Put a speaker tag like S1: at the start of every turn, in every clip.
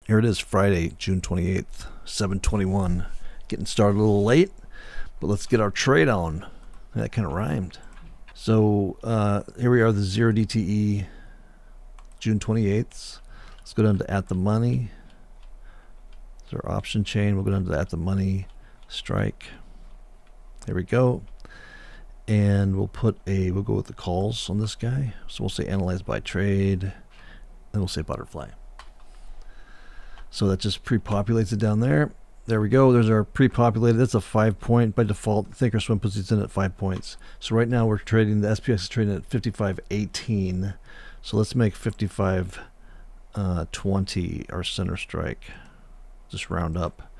S1: Here it is, Friday, June 28th, 7:21. Getting started a little late, but let's get our trade on. That kind of rhymed. So here we are, the 0 DTE, June 28th. Let's go down to at the money. It's our option chain. We'll go down to at the money strike. There we go. And we'll go with the calls on this guy. So we'll say analyze by trade, and we'll say butterfly. So that just pre-populates it down there. There we go. There's our pre-populated. That's a 5-point by default. Thinkorswim puts it in at 5 points. So right now we're trading, the SPX is trading at 55.18. So let's make 55.20 our center strike. Just round up.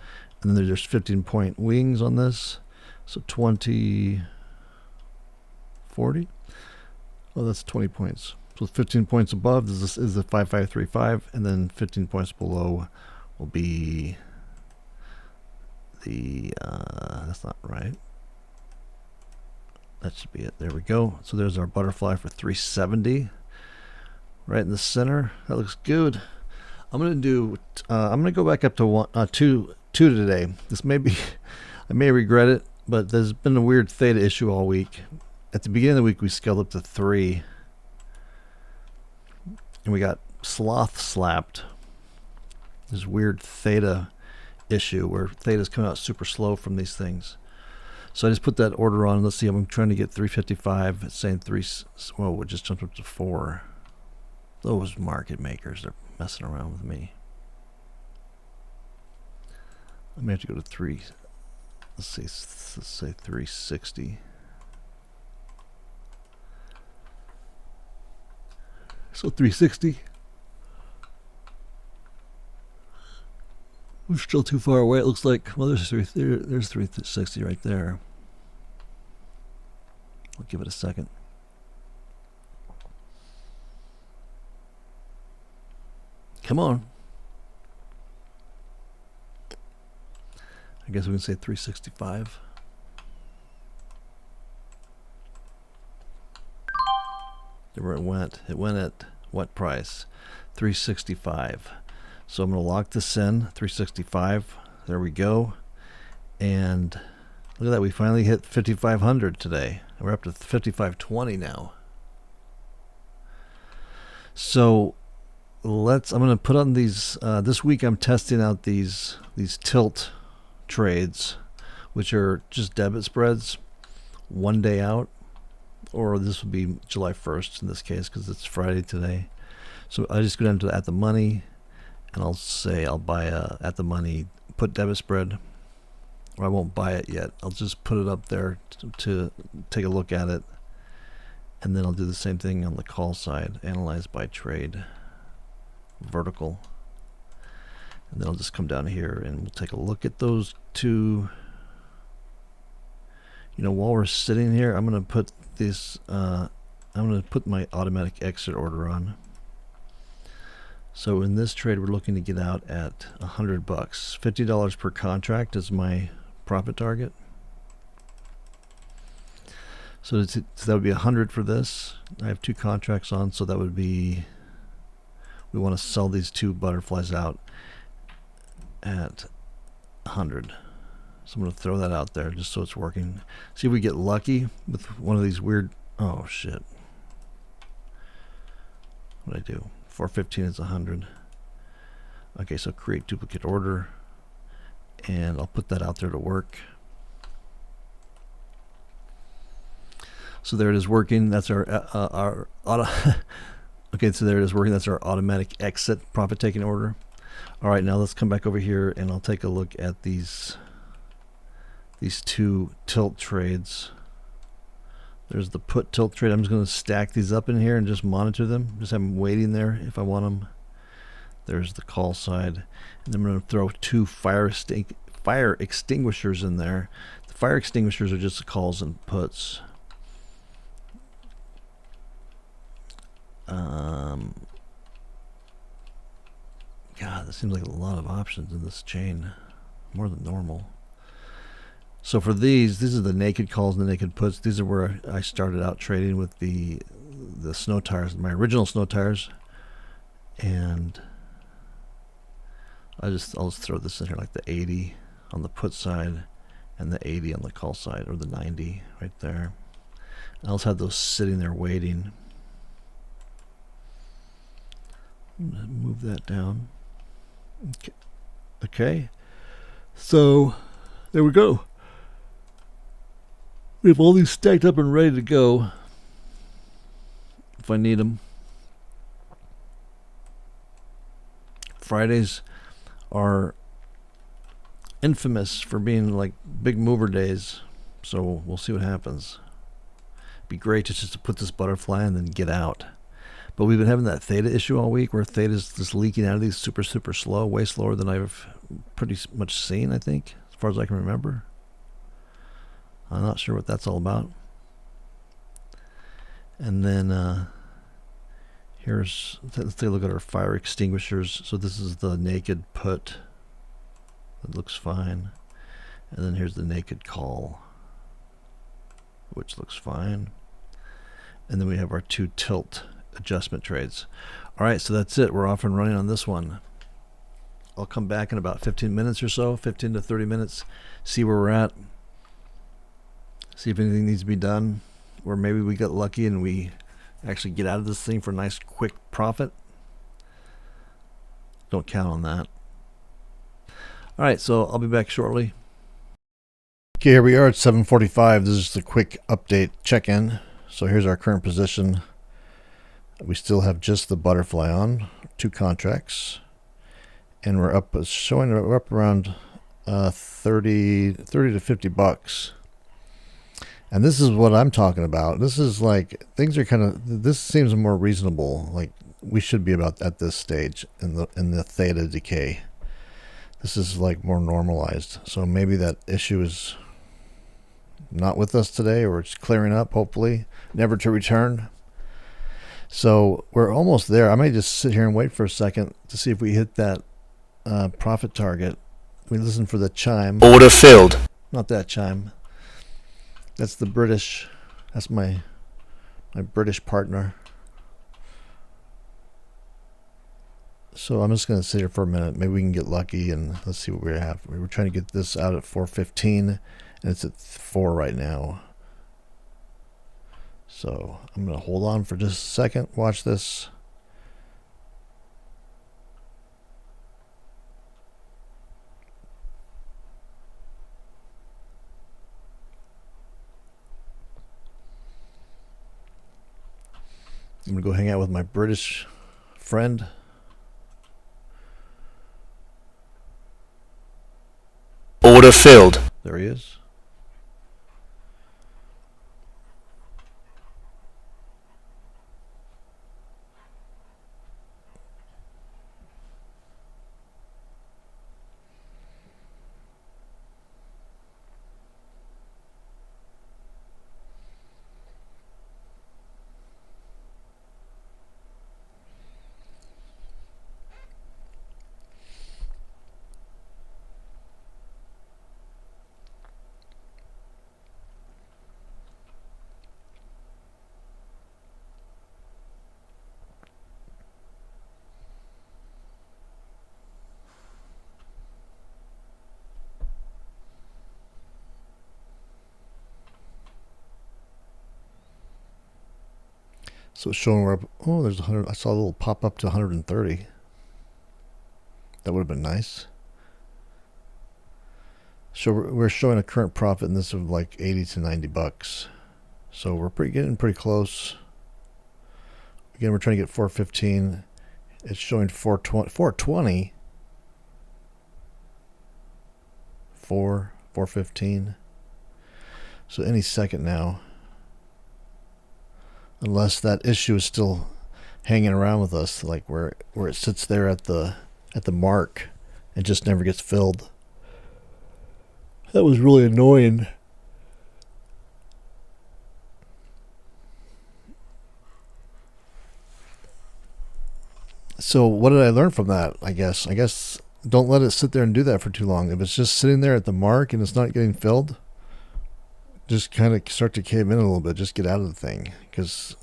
S1: And then there's 15-point wings on this. So 20, 40. Oh, that's 20 points. So 15 points above is the 5535, and then 15 points below will be the that's not right. That should be it. There we go. So there's our butterfly for 370, right in the center. That looks good. I'm gonna go back up to two today. This may be, I may regret it, but there's been a weird theta issue all week. At the beginning of the week, we scaled up to 3. And we got sloth slapped. This weird theta issue where theta's coming out super slow from these things. So I just put that order on. Let's see, I'm trying to get 355. It's saying 3. Whoa, it just jumped up to 4. Those market makers, they're messing around with me. I may have to go to 3. Let's say 360. So 360. We're still too far away, it looks like. Well, there's 360 right there. I'll give it a second. Come on. I guess we can say 365. Where it went. It went at what price? 365. So I'm going to lock this in. 365. There we go. And look at that. We finally hit 5,500 today. We're up to 5520 now. So I'm going to put on these. This week I'm testing out these tilt trades, which are just debit spreads, 1 day out. Or this would be July 1st in this case because it's Friday today. So I just go down to at the money, and I'll say I'll buy at the money put debit spread, or I won't buy it yet. I'll just put it up there to take a look at it, and then I'll do the same thing on the call side, analyze by trade, vertical, and then I'll just come down here and we'll take a look at those two. You know, while we're sitting here, I'm going to put this. I'm going to put my automatic exit order on. So in this trade, we're looking to get out at $100. $50 per contract is my profit target. So that would be 100 for this. I have 2 contracts on, so that would be. We want to sell these 2 butterflies out at 100. So I'm going to throw that out there just so it's working. See if we get lucky with one of these weird. Oh shit! What did I do? 415 is 100. Okay, so create duplicate order, and I'll put that out there to work. So there it is working. That's our auto. Okay, so there it is working. That's our automatic exit profit taking order. All right, now let's come back over here and I'll take a look at these 2 tilt trades. There's the put tilt trade. I'm just going to stack these up in here and just monitor them. Just have them waiting there if I want them. There's the call side. And I'm going to throw 2 fire extinguishers in there. The fire extinguishers are just the calls and puts. God, that seems like a lot of options in this chain. More than normal. So for these are the naked calls and the naked puts. These are where I started out trading with the snow tires, my original snow tires. And I'll just throw this in here, like the 80 on the put side and the 80 on the call side, or the 90 right there. I also have those sitting there waiting. I'm gonna move that down. Okay. So there we go. We have all these stacked up and ready to go if I need them. Fridays are infamous for being like big mover days, so we'll see what happens. It'd be great just to put this butterfly and then get out. But we've been having that theta issue all week, where theta's just leaking out of these super slow, way slower than I've pretty much seen, I think, as far as I can remember. I'm not sure what that's all about. And then let's take a look at our fire extinguishers. So this is the naked put. It looks fine. And then here's the naked call, which looks fine. And then we have our 2 tilt adjustment trades. All right, so that's it. We're off and running on this one. I'll come back in about 15 minutes or so, 15 to 30 minutes, see where we're at, see if anything needs to be done, or maybe we get lucky and we actually get out of this thing for a nice quick profit. Don't count on that. All right, so I'll be back shortly. Okay, here we are at 7:45. This is the quick update check-in. So here's our current position. We still have just the butterfly on, 2 contracts, and we're up, showing we're up around 30 to 50 bucks. And this is what I'm talking about. This is like, things are kind of, this seems more reasonable. Like, we should be about at this stage in the theta decay. This is like more normalized. So maybe that issue is not with us today, or it's clearing up, hopefully, never to return. So we're almost there. I may just sit here and wait for a second to see if we hit that profit target. We listen for the chime.
S2: Order filled.
S1: Not that chime. That's the British. That's my British partner. So I'm just going to sit here for a minute. Maybe we can get lucky, and let's see what we have. We were trying to get this out at 4:15, and it's at 4 right now. So I'm going to hold on for just a second. Watch this. I'm going to go hang out with my British friend.
S2: Order filled.
S1: There he is. So it's showing we're up. Oh, there's 100. I saw a little pop up to 130. That would have been nice. So we're showing a current profit in this of like 80 to 90 bucks. So we're getting pretty close. Again, we're trying to get 415. It's showing 420. 420. 415. So any second now. Unless that issue is still hanging around with us, like where it sits there at the mark and just never gets filled. That was really annoying. So what did I learn from that? I guess don't let it sit there and do that for too long. If it's just sitting there at the mark and it's not getting filled, just kind of start to cave in a little bit. Just get out of the thing, because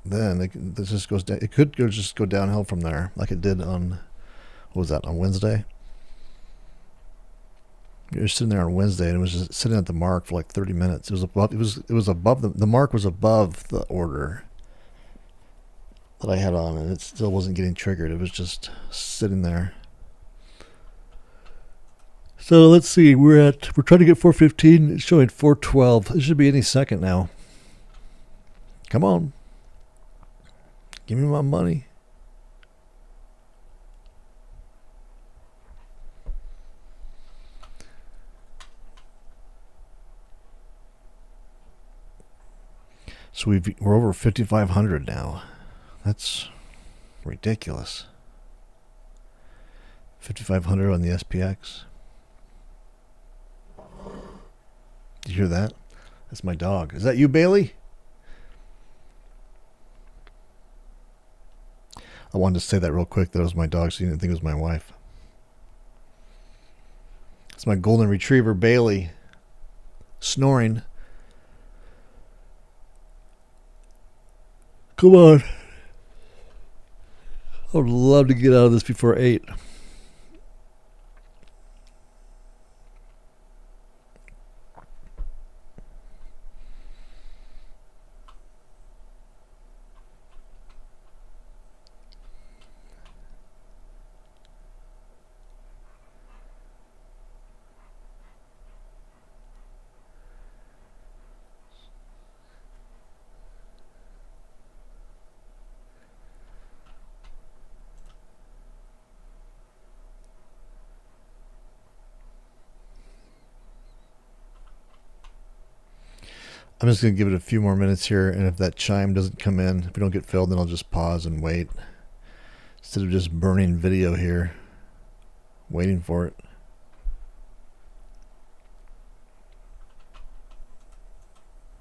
S1: then this just goes down. It could just go downhill from there, like it did on what was that, on Wednesday? We were sitting there on Wednesday, and it was just sitting at the mark for like 30 minutes. It was above. It was above the mark was above the order that I had on, and it still wasn't getting triggered. It was just sitting there. So let's see. We're trying to get 415. It's showing 412. It should be any second now. Come on, give me my money. So we're over 5,500 now. That's ridiculous. 5,500 on the SPX. Did you hear that? That's my dog. Is that you, Bailey? I wanted to say that real quick. That was my dog, so you didn't think it was my wife. It's my golden retriever, Bailey, snoring. Come on. I would love to get out of this before 8. I'm just going to give it a few more minutes here, and if that chime doesn't come in, if we don't get filled, then I'll just pause and wait. Instead of just burning video here, waiting for it.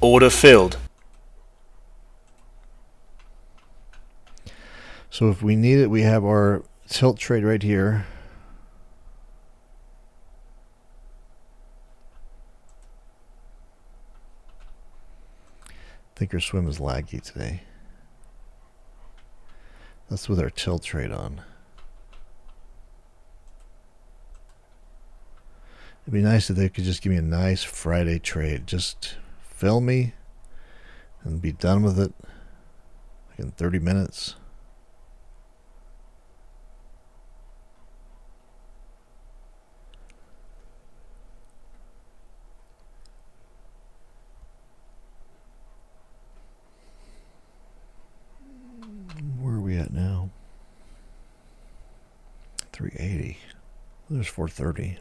S2: Order filled.
S1: So if we need it, we have our tilt trade right here. Thinkorswim is laggy today. That's with our tilt trade on. It'd be nice if they could just give me a nice Friday trade. Just fill me and be done with it like in 30 minutes. Where are we at now? 380. There's 430.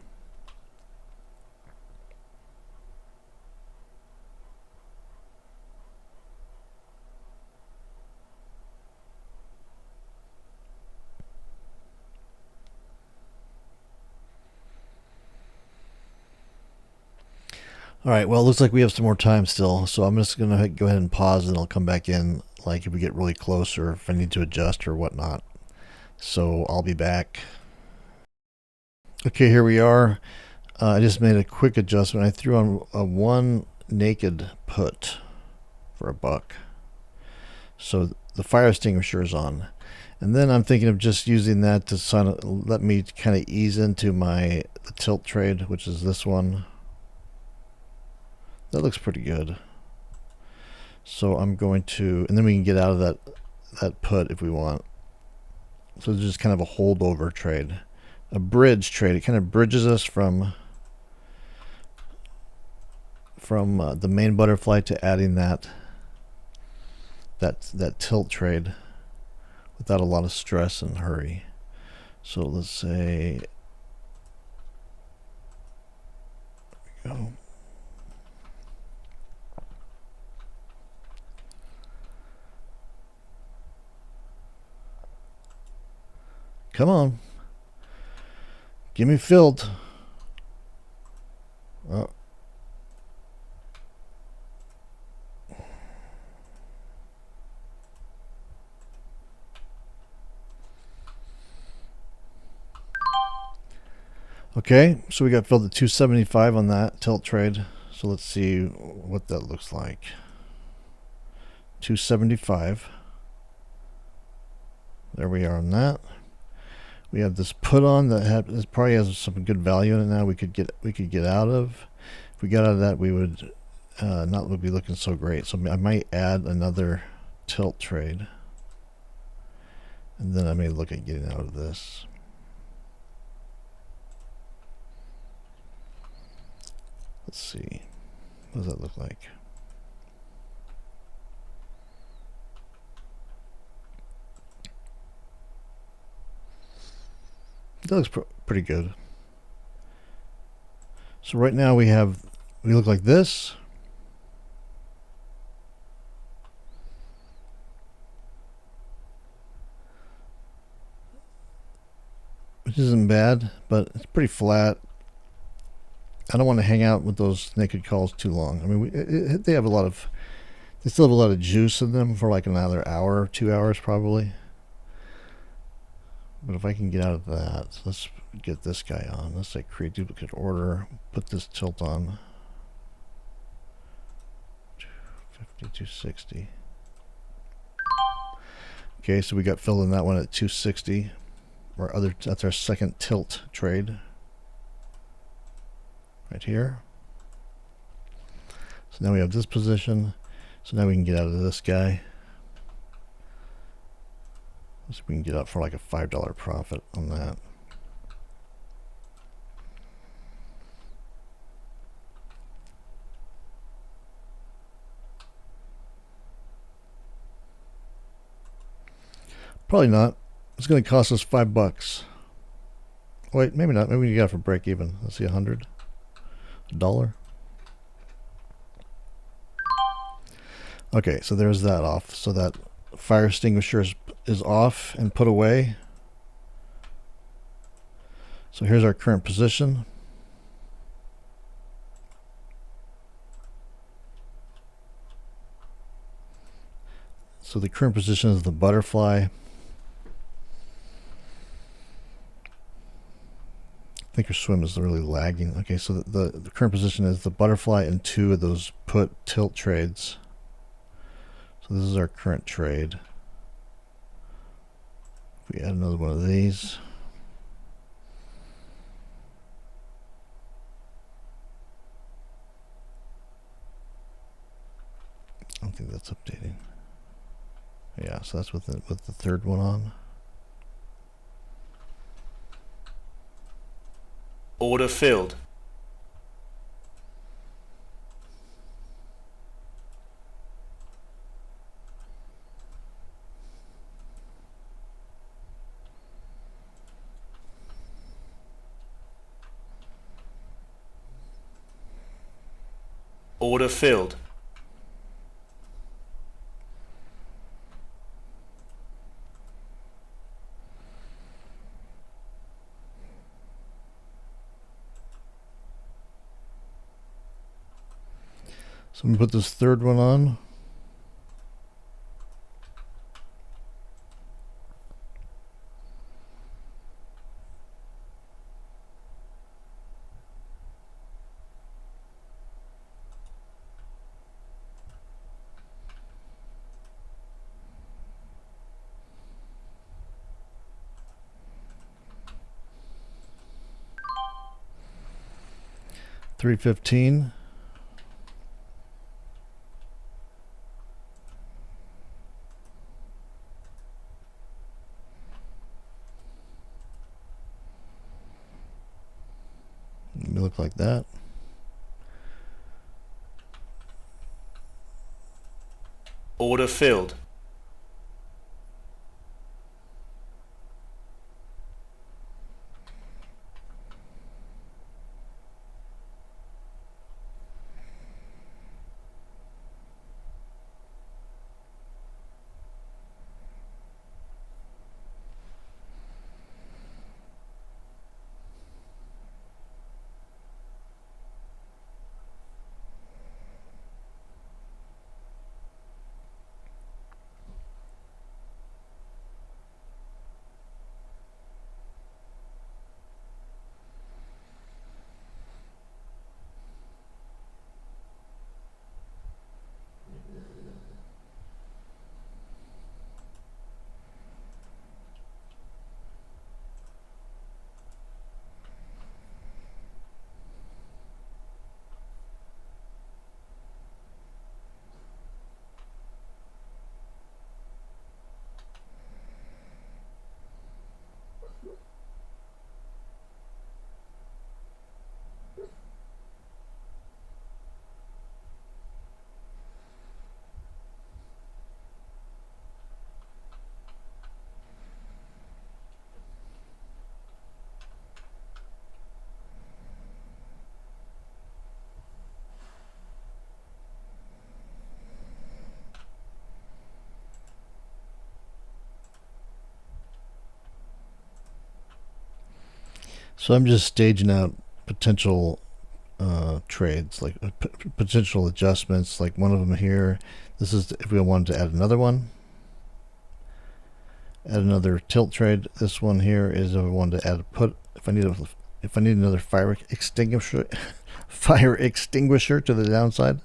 S1: All right, well, it looks like we have some more time still, so I'm just going to go ahead and pause, and I'll come back in like if we get really close or if I need to adjust or whatnot. So I'll be back. Okay, here we are. I just made a quick adjustment. I threw on a one naked put for $1. So the fire extinguisher is on. And then I'm thinking of just using that to let me kind of ease into the tilt trade, which is this one. That looks pretty good. So I'm going to, and then we can get out of that put if we want. So it's just kind of a holdover trade, a bridge trade. It kind of bridges us from the main butterfly to adding that tilt trade without a lot of stress and hurry. So let's say, there we go. Come on. Give me filled. Oh. Okay, so we got filled at 275 on that tilt trade. So let's see what that looks like. 275. There we are on that. We have this put on that probably has some good value in it now. We could get out of. If we got out of that, we would not be looking so great. So I might add another tilt trade, and then I may look at getting out of this. Let's see. What does that look like? That looks pretty good. So right now we look like this. Which isn't bad, but it's pretty flat. I don't want to hang out with those naked calls too long. I mean, they still have a lot of juice in them for like another hour, 2 hours probably. But if I can get out of that, so let's get this guy on. Let's say create duplicate order, put this tilt on. 250, 260. Okay, so we got filled in that one at 260. That's our second tilt trade. Right here. So now we have this position. So now we can get out of this guy. So we can get up for like a $5 profit on that. Probably not. It's going to cost us $5. Wait, maybe not. Maybe we got it for break even. Let's see, $100. Okay, so there's that off. So that fire extinguisher is off and put away. So here's our current position. So the current position is the butterfly. Thinkorswim is really lagging. Okay, so the current position is the butterfly and 2 of those put tilt trades. So this is our current trade. If we add another one of these. I don't think that's updating. Yeah, so that's with the third one on.
S2: Order filled. Order filled.
S1: So I'm going to put this third one on. $315. Look like that.
S2: Order filled.
S1: So I'm just staging out potential trades, like potential adjustments. Like one of them here. This is if we wanted to add another one. Add another tilt trade. This one here is if I wanted to add a put. If I need another fire extinguisher, fire extinguisher to the downside.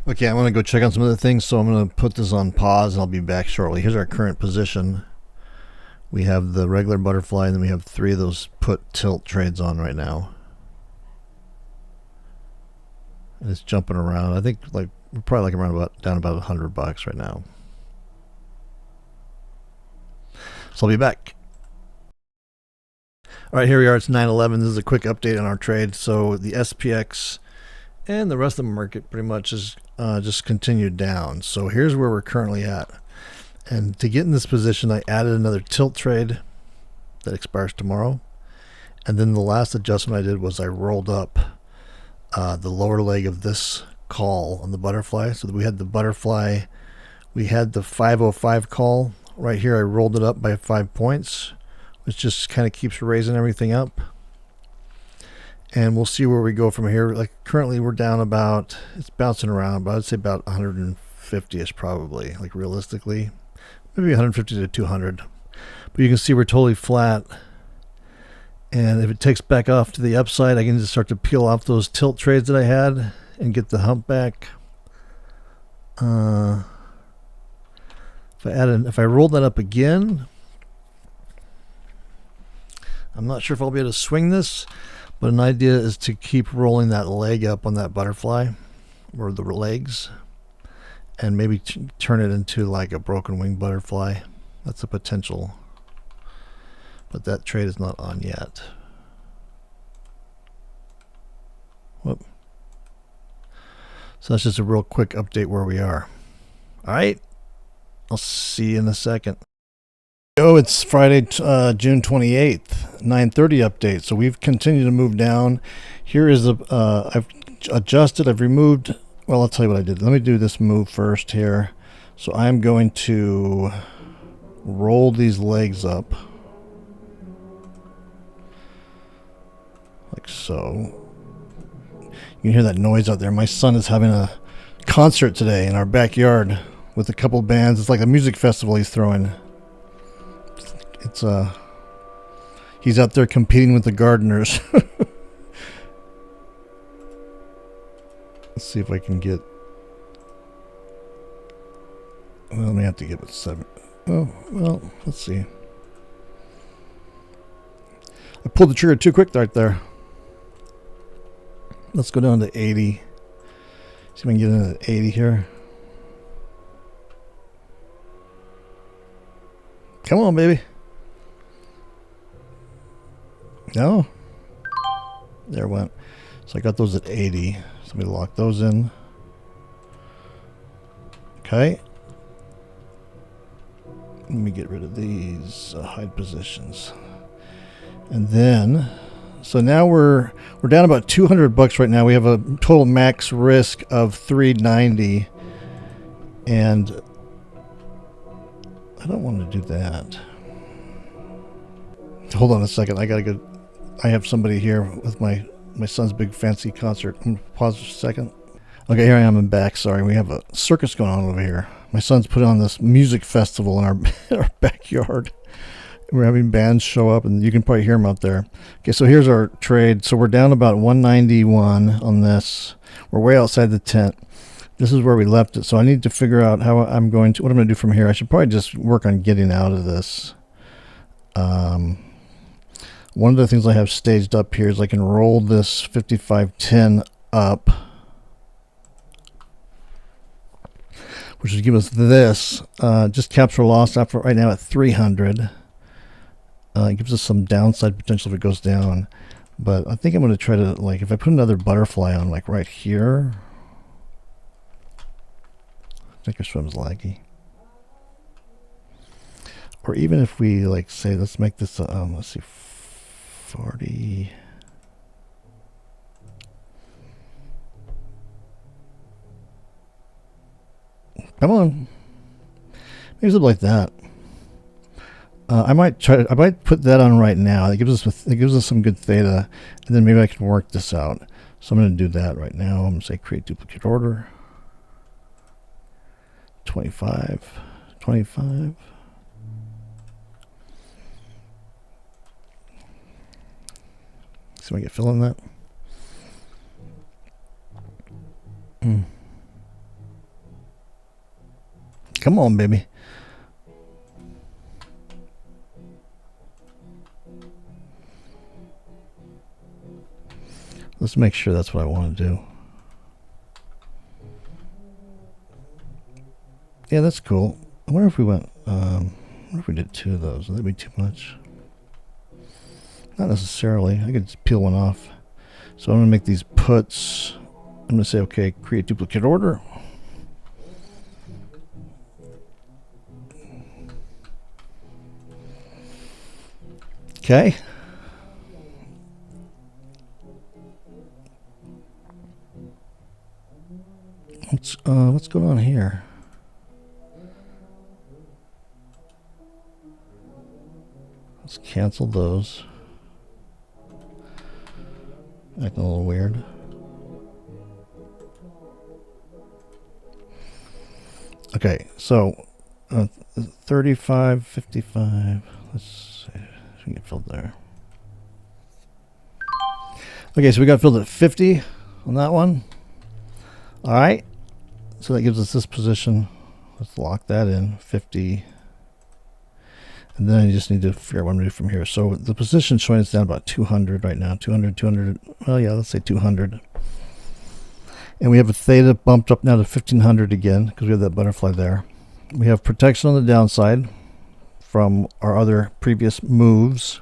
S1: Okay, I'm going to go check on some other things, so I'm going to put this on pause and I'll be back shortly. Here's our current position. We have the regular butterfly and then we have 3 of those put tilt trades on right now. And it's jumping around. I think like we're probably like around down about $100 right now. So I'll be back. All right, here we are. It's 9/11. This is a quick update on our trade. So the SPX and the rest of the market pretty much is just continued down. So here's where we're currently at. And to get in this position, I added another tilt trade that expires tomorrow. And then the last adjustment I did was I rolled up the lower leg of this call on the butterfly. So that we had the butterfly, we had the 505 call right here. I rolled it up by 5 points, which just kind of keeps raising everything up. And we'll see where we go from here. Like currently we're down about, it's bouncing around, but I'd say about 150-ish probably, like realistically. Maybe 150 to 200. But you can see we're totally flat. And if it takes back off to the upside, I can just start to peel off those tilt trades that I had and get the hump back. If I roll that up again, I'm not sure if I'll be able to swing this. But an idea is to keep rolling that leg up on that butterfly, or the legs, and maybe turn it into like a broken wing butterfly. That's a potential. But that trade is not on yet. Whoop. So that's just a real quick update where we are. All right. I'll see you in a second. Oh, it's Friday, June 28th, 9:30 update. So we've continued to move down. Here is I've adjusted, I've removed, well, I'll tell you what I did. Let me do this move first here. So I'm going to roll these legs up. Like so. You can hear that noise out there. My son is having a concert today in our backyard with a couple bands. It's like a music festival he's throwing. It's he's out there competing with the gardeners. Let's see if I can get. Well, I may have to give it 7. Oh, well, let's see. I pulled the trigger too quick right there. Let's go down to 80. See if I can get in at 80 here. Come on, baby. No. There it went. So I got those at 80. So let me lock those in. Okay. Let me get rid of these hide positions. And then, so now we're down about $200 right now. We have a total max risk of 390, and I don't want to do that. Hold on a second. I have somebody here with my son's big fancy concert. I'm gonna pause for a second. Okay, here I am. I'm back. Sorry, we have a circus going on over here. My son's put on this music festival in our backyard. We're having bands show up, and you can probably hear them out there. Okay, so here's our trade. So we're down about 191 on this. We're way outside the tent. This is where we left it. So I need to figure out what I'm going to do from here. I should probably just work on getting out of this. One of the things I have staged up here is I can roll this 5510 up, which would give us this. Just capture loss after right now at 300. It gives us some downside potential if it goes down. But I think I'm going to try to, like, if I put another butterfly on, like, right here. I think our swim's laggy. Or even if we, like, say, let's make this, let's see, 40. Come on. Maybe something like that. I might put that on right now. It gives us some good theta, and then maybe I can work this out. So I'm going to do that right now. I'm going to say create duplicate order. 25. See if I get fill in that. Come on, baby. Let's make sure that's what I want to do. Yeah, that's cool. I wonder if we went, I wonder if we did 2 of those. Would that be too much? Not necessarily. I could just peel one off. So I'm going to make these puts. I'm going to say, okay, create duplicate order. Okay. What's going on here? Let's cancel those. Acting a little weird. Okay, so 35, 55. Let's see if we can get filled there. Okay, so we got filled at 50 on that one. All right, so that gives us this position. Let's lock that in, 50. And then I just need to figure out what I'm going to do from here. So the position showing us down about 200 right now. 200. Well, yeah, let's say 200. And we have a theta bumped up now to 1500 again because we have that butterfly there. We have protection on the downside from our other previous moves.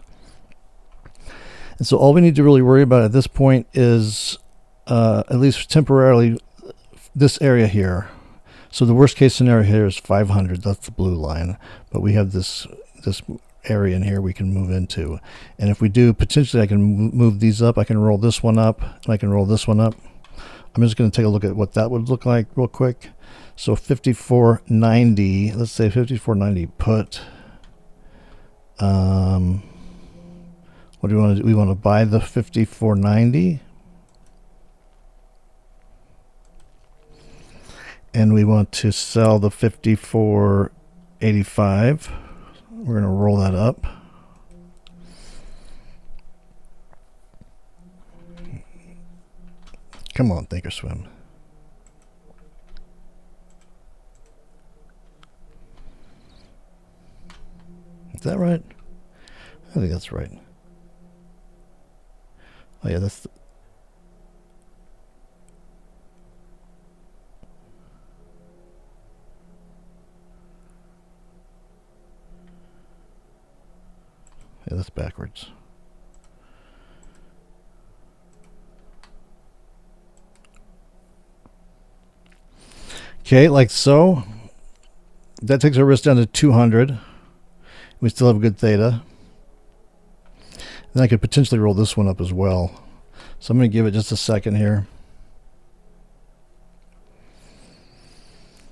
S1: And so all we need to really worry about at this point is, at least temporarily, this area here. So the worst case scenario here is 500. That's the blue line. But we have this area in here we can move into. And if we do, potentially I can move these up. I can roll this one up, and I can roll this one up. I'm just going to take a look at what that would look like real quick. So 5490, let's say 5490 put. What do we want to do? We want to buy the 5490. And we want to sell the 5485. We're going to roll that up. Come on, Thinkorswim. Is that right? I think that's right. Oh yeah, that's yeah, that's backwards. Okay, like so. That takes our risk down to 200. We still have good theta. And I could potentially roll this one up as well. So I'm going to give it just a second here.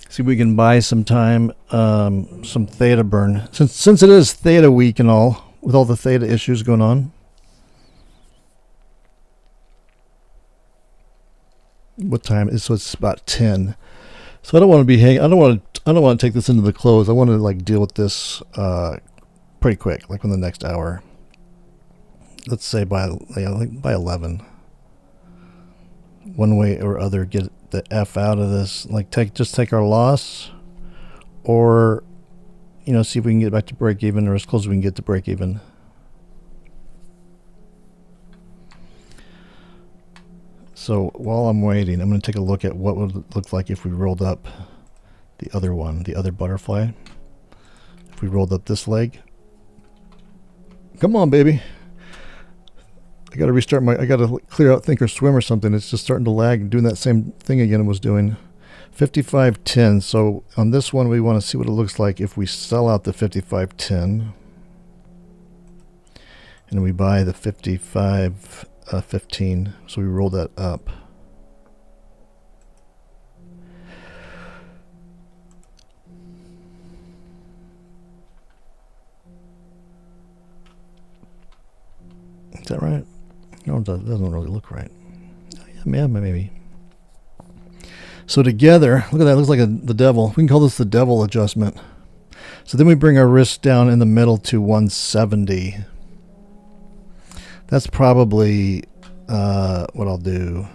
S1: See if we can buy some time, some theta burn. Since it is theta week and all, with all the theta issues going on. What time is? So it's about 10. So I don't want to be hanging. I don't want to take this into the close. I want to like deal with this pretty quick, like in the next hour. Let's say by 11. One way or other, get the F out of this. Like just take our loss, or see if we can get back to break even, or as close as we can get to break even. So while I'm waiting, I'm going to take a look at what would it look like if we rolled up the other one, the other butterfly. If we rolled up this leg. Come on, baby. I got to restart I got to clear out Thinkorswim or something. It's just starting to lag and doing that same thing again it was doing. 55.10. So on this one, we want to see what it looks like if we sell out the 55.10. And we buy the 55.15. So we roll that up. Is that right? No, it doesn't really look right. Yeah, maybe. So together, look at that. It looks like the devil. We can call this the devil adjustment. So then we bring our risk down in the middle to 170. That's probably what I'll do.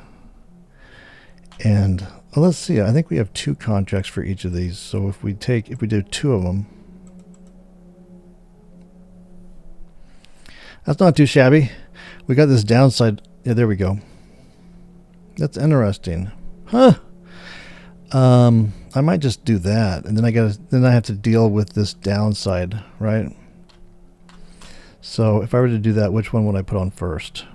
S1: And let's see. I think we have 2 contracts for each of these. So if we do 2 of them, that's not too shabby. We got this downside. Yeah, there we go. That's interesting. Huh. I might just do that, and then I have to deal with this downside, right? So if I were to do that, which one would I put on first?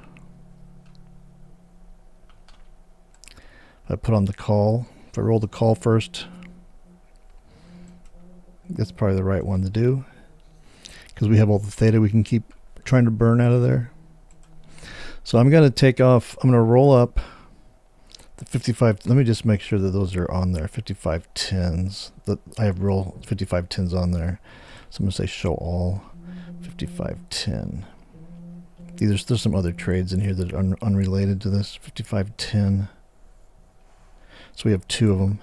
S1: If I put on the call, if I roll the call first, that's probably the right one to do, because we have all the theta we can keep trying to burn out of there. So I'm going to take off, I'm going to roll up the 55. Let me just make sure that those are on there. 55.10s. I have roll 55.10s on there. So I'm going to say show all 55.10. There's some other trades in here that are unrelated to this. 55.10. So we have 2 of them.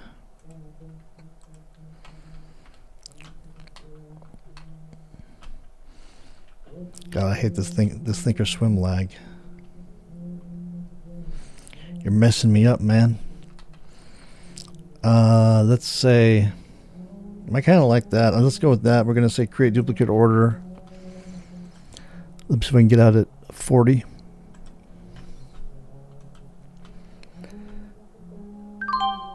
S1: God, I hate this Thinkorswim lag. You're messing me up, man. Let's say, I kind of like that. Let's go with that. We're going to say create duplicate order. Let's see if I can get out at 40.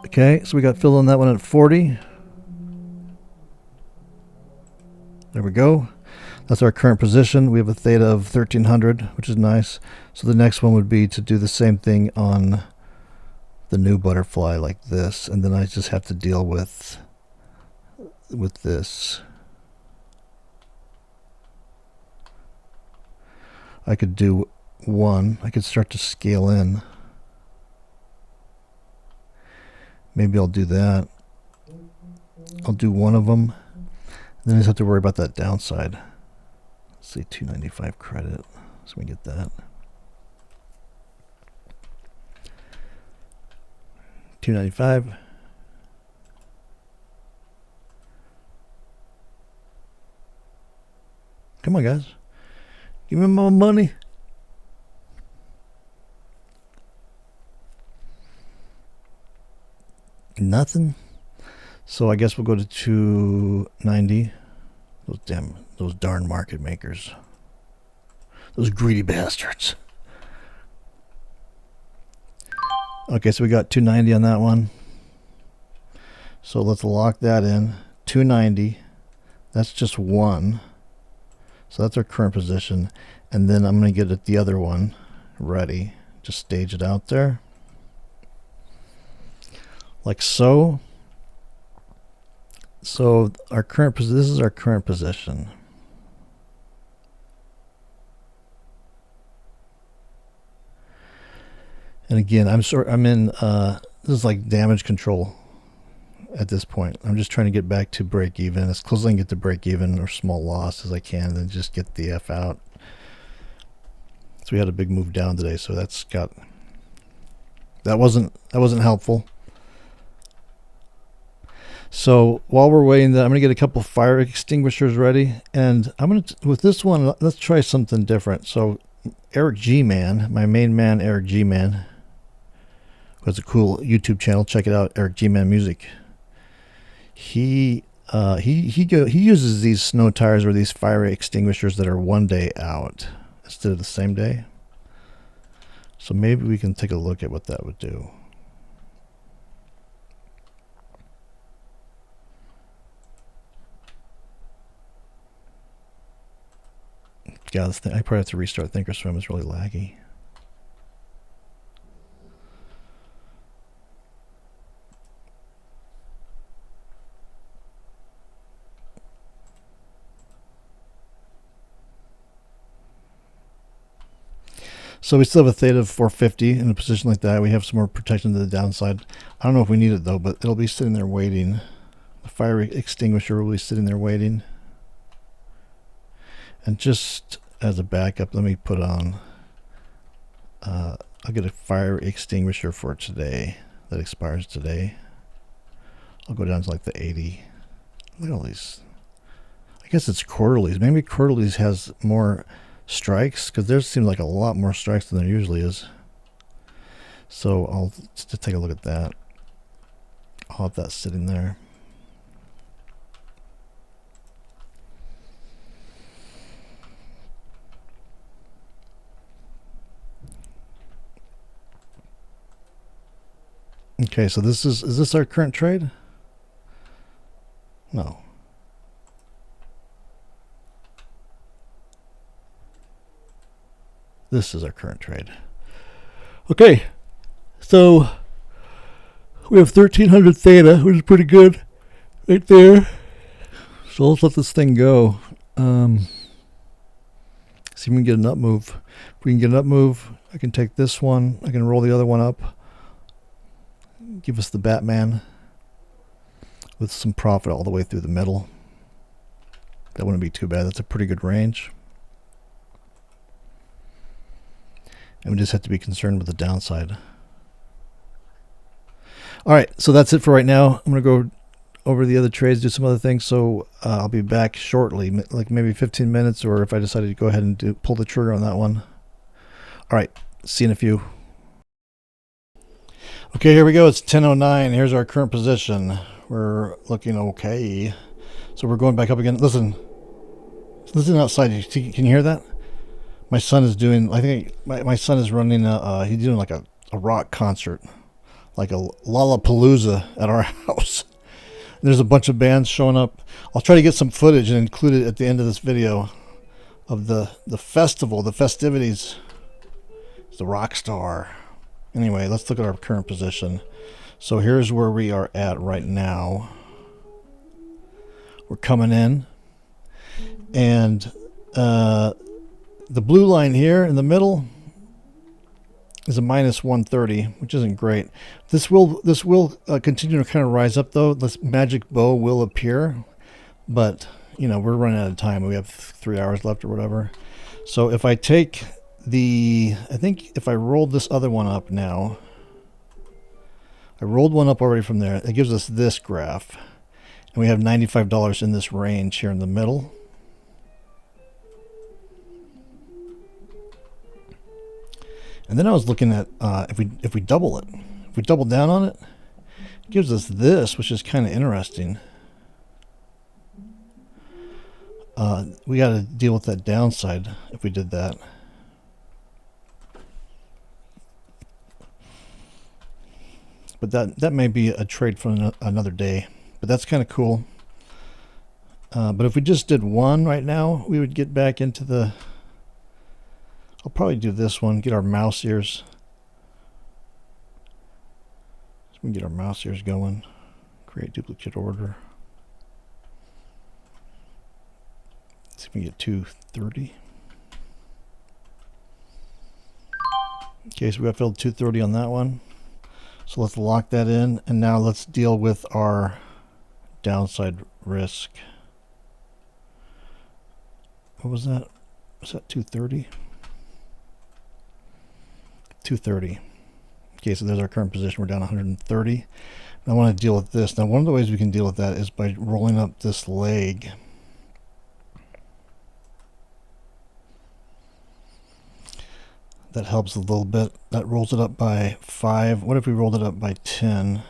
S1: Okay, so we got filled on that one at 40. There we go. That's our current position. We have a theta of 1300, which is nice. So the next one would be to do the same thing on the new butterfly like this, and then I just have to deal with this. I could do one. I could start to scale in. Maybe I'll do that. I'll do one of them. Then I just have to worry about that downside. Let's see, 295 credit. So we get that. 295. Come on, guys. Give me my money. Nothing. So I guess we'll go to 290. Those darn market makers. Those greedy bastards. Okay, so we got 290 on that one. So let's lock that in. 290. That's just one. So that's our current position. And then I'm going to get at the other one ready. Just stage it out there. Like so. So our current this is our current position. And again, I'm in this is like damage control at this point. I'm just trying to get back to break even, as close as I can get to break even or small loss as I can, and then just get the F out. So we had a big move down today, so that wasn't helpful. So while we're waiting, I'm going to get a couple fire extinguishers ready, and I'm going to, with this one, let's try something different. So Eric G Man, my main man, Eric G Man, who has a cool YouTube channel. Check it out, Eric G Man Music. He uses these snow tires or these fire extinguishers that are 1 day out instead of the same day. So maybe we can take a look at what that would do. God, this thing, I probably have to restart Thinkorswim. It's really laggy. So we still have a theta of 450 in a position like that. We have some more protection to the downside. I don't know if we need it though, but it'll be sitting there waiting. The fire extinguisher will be sitting there waiting. And just as a backup, let me put on, I'll get a fire extinguisher for today that expires today. I'll go down to like the 80. Look at all these. I guess it's quarterlies. Maybe quarterlies has more strikes, because there seems like a lot more strikes than there usually is. So I'll just take a look at that. I'll have that sitting there. Okay, so this is this our current trade? No. This is our current trade. Okay, so we have 1300 theta, which is pretty good right there. So let's let this thing go. See if we can get an up move. If we can get an up move, I can take this one. I can roll the other one up. Give us the Batman with some profit all the way through the middle. That wouldn't be too bad. That's a pretty good range. And we just have to be concerned with the downside. All right, so that's it for right now. I'm going to go over the other trades, do some other things. So I'll be back shortly, like maybe 15 minutes, or if I decided to go ahead and pull the trigger on that one. All right, see you in a few. Okay, here we go. It's 10:09. Here's our current position. We're looking okay. So we're going back up again. Listen outside. Can you hear that? My son is doing, I think my son is running he's doing like a rock concert, like a Lollapalooza at our house. There's a bunch of bands showing up. I'll try to get some footage and include it at the end of this video of the festival, the festivities. It's the rock star. Anyway, let's look at our current position. So here's where we are at right now. We're coming in, and the blue line here in the middle is a minus 130, which isn't great. This will continue to kind of rise up though. This magic bow will appear, but you know, we're running out of time. We have 3 hours left or whatever. So if I take I think if I rolled this other one up now, I rolled one up already from there. It gives us this graph, and we have $95 in this range here in the middle. And then I was looking at if we double it, if we double down on it, it gives us this, which is kind of interesting. We got to deal with that downside if we did that. But that may be a trade for another day. But that's kind of cool. But if we just did one right now, we would get back into the... I'll probably do this one, get our mouse ears. So we can get our mouse ears going. Create duplicate order. Let's see if we can get 230. Okay, so we got filled 230 on that one. So let's lock that in, and now let's deal with our downside risk. What was that? Was that 230? 230. Okay, so there's our current position. We're down 130. And I want to deal with this. Now, one of the ways we can deal with that is by rolling up this leg. That helps a little bit. That rolls it up by 5. What if we rolled it up by 10?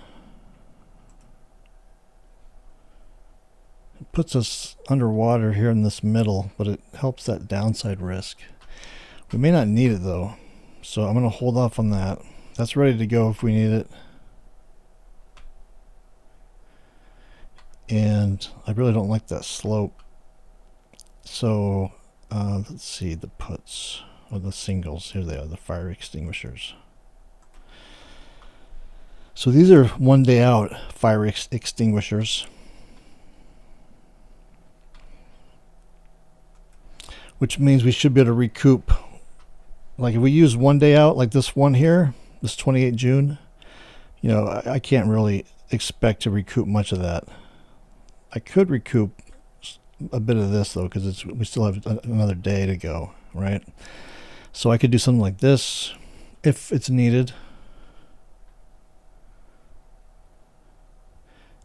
S1: It puts us underwater here in this middle, but it helps that downside risk. We may not need it though, so I'm going to hold off on that. That's ready to go if we need it. And I really don't like that slope. So let's see the puts. Or the singles. Here they are, the fire extinguishers. So these are 1 day out fire extinguishers, which means we should be able to recoup. Like if we use 1 day out, like this one here, this 28 June, you know, I can't really expect to recoup much of that. I could recoup a bit of this though, because we still have another day to go, right? So I could do something like this if it's needed.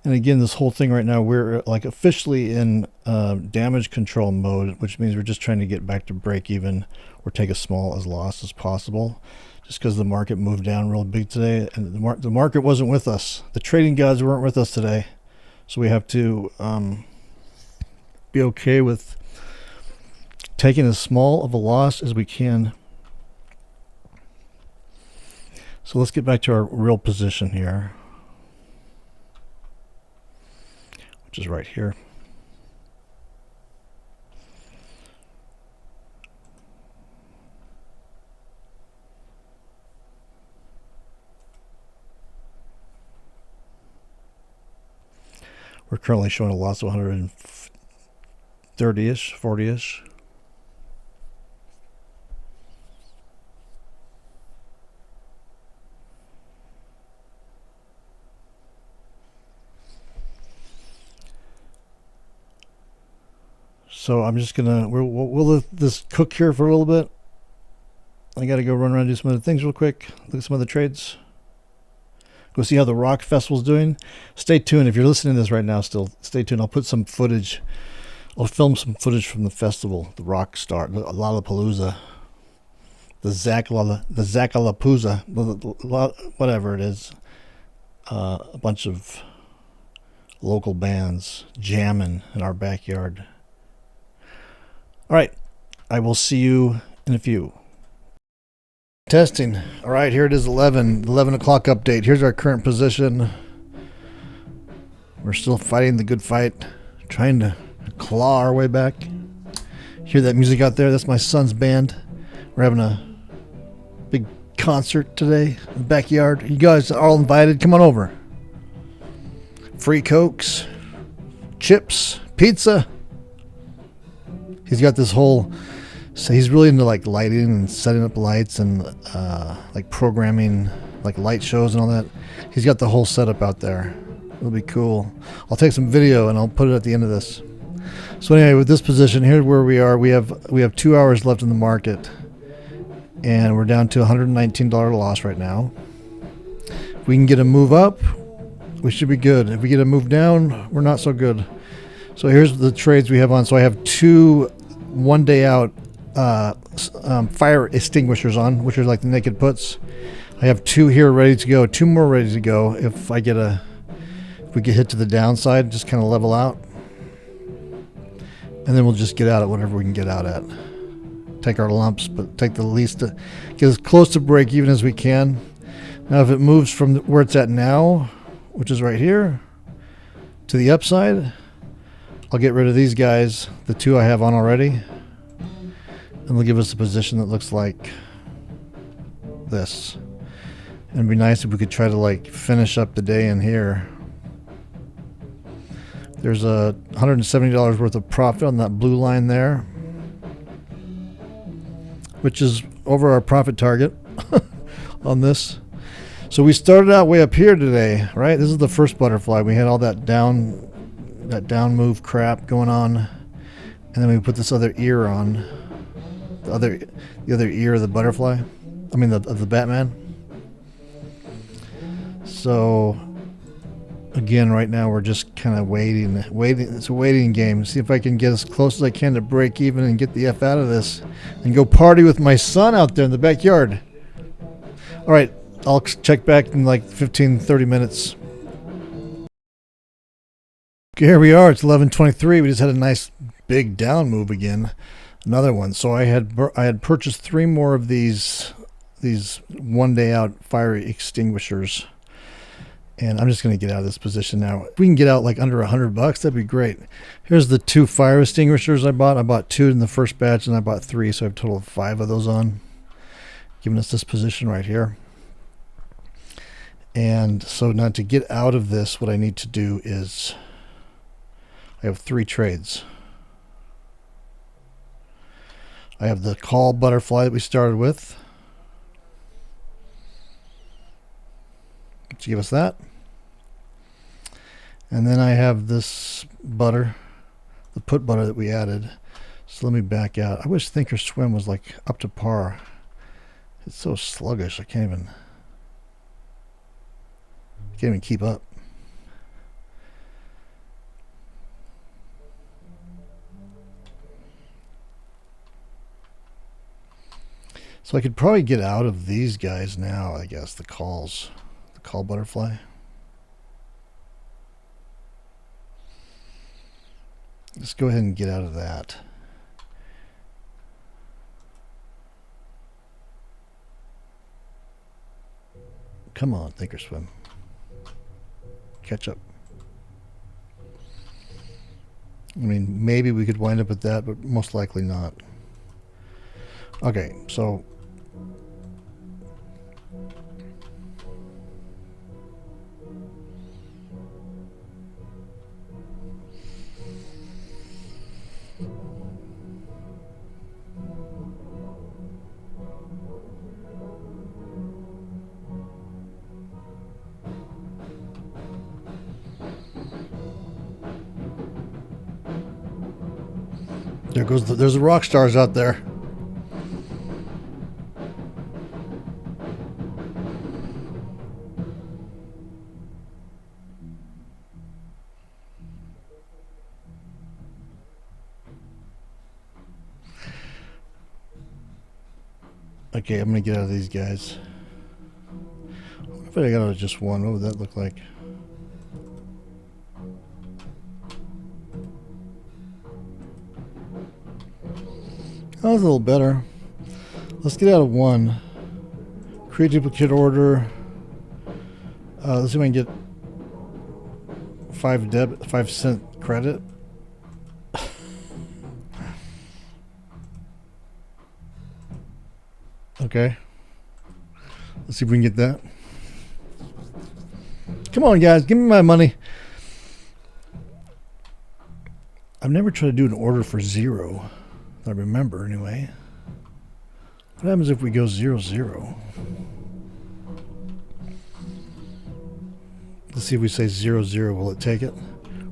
S1: And again, this whole thing right now, we're like officially in damage control mode, which means we're just trying to get back to break even or take as small as loss as possible. Just because the market moved down real big today, and the market wasn't with us. The trading gods weren't with us today. So we have to be okay with taking as small of a loss as we can. So let's get back to our real position here, which is right here. We're currently showing a loss of 130-ish, 40-ish. So I'm just gonna we'll let this cook here for a little bit. I gotta go run around and do some other things real quick. Look at some other trades. Go see how the rock festival's doing. Stay tuned if you're listening to this right now. Still, stay tuned. I'll put some footage. I'll film some footage from the festival, the rock star, Lollapalooza, the Zackalapooza, whatever it is. A bunch of local bands jamming in our backyard. All right, I will see you in a few. Testing. All right, here it is, 11 o'clock update. Here's our current position. We're still fighting the good fight, trying to claw our way back. Hear that music out there? That's my son's band. We're having a big concert today in the backyard. You guys are all invited. Come on over. Free Cokes, chips, pizza. He's got this whole... So he's really into like lighting and setting up lights and like programming like light shows and all that. He's got the whole setup out there. It'll be cool. I'll take some video and I'll put it at the end of this. So anyway, with this position, here's where we are. We have 2 hours left in the market, and we're down to $119 loss right now. If we can get a move up, we should be good. If we get a move down, we're not so good. So here's the trades we have on. So I have 2 1 day out fire extinguishers on, which are like the naked puts. I have 2 here ready to go, 2 more ready to go if we get hit to the downside, just kind of level out, and then we'll just get out at whatever we can get out at. Take our lumps, but take the least to get as close to break even as we can. Now if it moves from where it's at now, which is right here, to the upside, I'll get rid of these guys, the two I have on already, and they'll give us a position that looks like this. And it'd be nice if we could try to like finish up the day in here. There's a $170 worth of profit on that blue line there, which is over our profit target on this. So we started out way up here today, right? This is the first butterfly. We had all that down move crap going on, and then we put this other ear on, the other ear of the butterfly. I mean of the Batman. So again, right now we're just kind of waiting. It's a waiting game. See if I can get as close as I can to break even and get the F out of this and go party with my son out there in the backyard. All right, I'll check back in like 15-30 minutes. Okay, here we are. It's 11:23. We just had a nice big down move again. Another one. So I had purchased 3 more of these 1 day out fire extinguishers. And I'm just going to get out of this position now. If we can get out like under $100, that'd be great. Here's the 2 fire extinguishers I bought. I bought 2 in the first batch, and I bought 3, so I have a total of 5 of those on, giving us this position right here. And so now to get out of this, what I need to do is I have 3 trades. I have the call butterfly that we started with. Let's give us that. And then I have this butter, the put butter that we added. So let me back out. I wish Thinkorswim was like up to par. It's so sluggish. I can't even keep up. So I could probably get out of these guys now, I guess, the call butterfly. Let's go ahead and get out of that. Come on, Thinkorswim. Catch up. I mean, maybe we could wind up at that, but most likely not. Okay, so there's the rock stars out there. Okay, I'm gonna get out of these guys. What if I got out of just one? What would that look like? That was a little better. Let's get out of one. Create duplicate order. Let's see if I can get 5 cent credit. Okay. Let's see if we can get that. Come on, guys, give me my money. I've never tried to do an order for 0. I remember anyway. What happens if we go 0-0? Let's see if we say 0-0. Will it take it?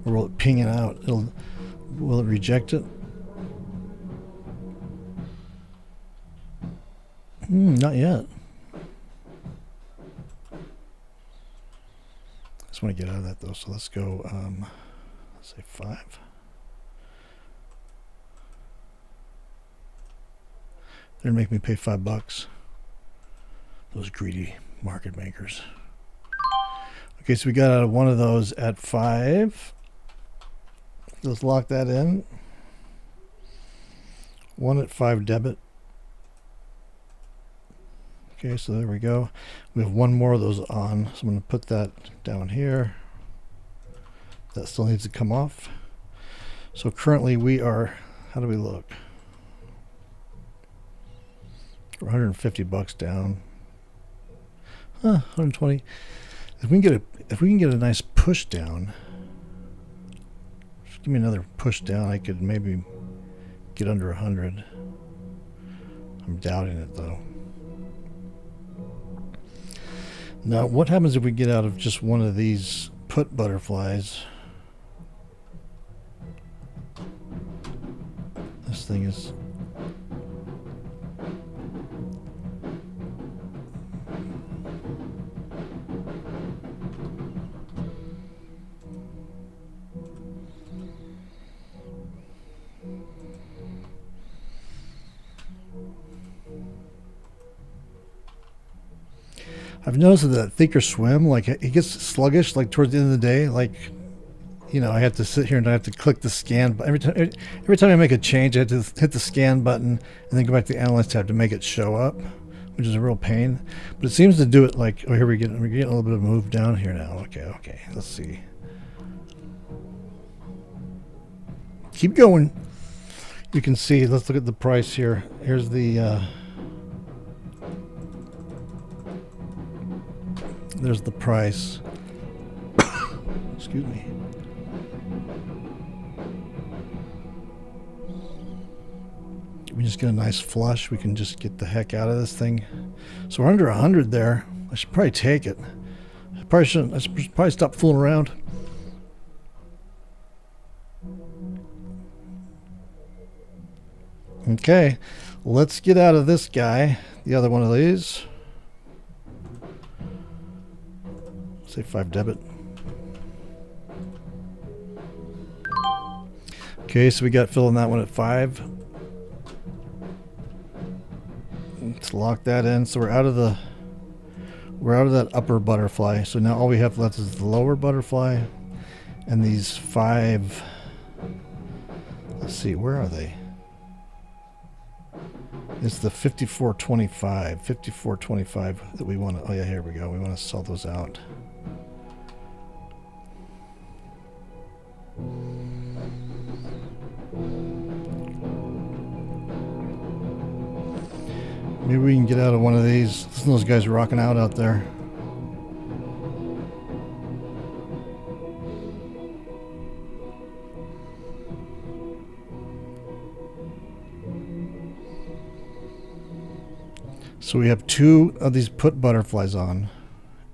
S1: Or will it ping it out? Will it reject it? Not yet. I just want to get out of that though, so let's go, let's say 5. They're gonna make me pay $5. Those greedy market makers. Okay, so we got out of one of those at 5. Let's lock that in. 1 at 5 debit. Okay, so there we go. We have one more of those on, so I'm going to put that down here. That still needs to come off. So currently we are, how do we look? We're 150 bucks down. 120. If we can get a nice push down, just give me another push down, I could maybe get under 100. I'm doubting it though. Now, what happens if we get out of just one of these put butterflies? This thing is... I've noticed that thinkorswim, like it gets sluggish, like towards the end of the day. Like, you know, I have to sit here and I have to click the scan. But every time I make a change, I have to hit the scan button and then go back to the analyst tab to make it show up, which is a real pain. But it seems to do it like, oh, here we're getting a little bit of move down here now. Okay, let's see. Keep going. You can see. Let's look at the price here. Here's the. There's the price. Excuse me. We just get a nice flush. We can just get the heck out of this thing. So we're under 100 there. I should probably take it. I should probably stop fooling around. Okay, let's get out of this guy. The other one of these. Say 5 debit. Okay, so we got filling that one at 5. Let's lock that in. So we're out of that upper butterfly. So now all we have left is the lower butterfly and these 5. Let's see, where are they? It's the 5425 that we want to. Oh yeah, here we go. We want to sell those out. Maybe we can get out of one of these. Listen to those guys rocking out there. So we have 2 of these put butterflies on,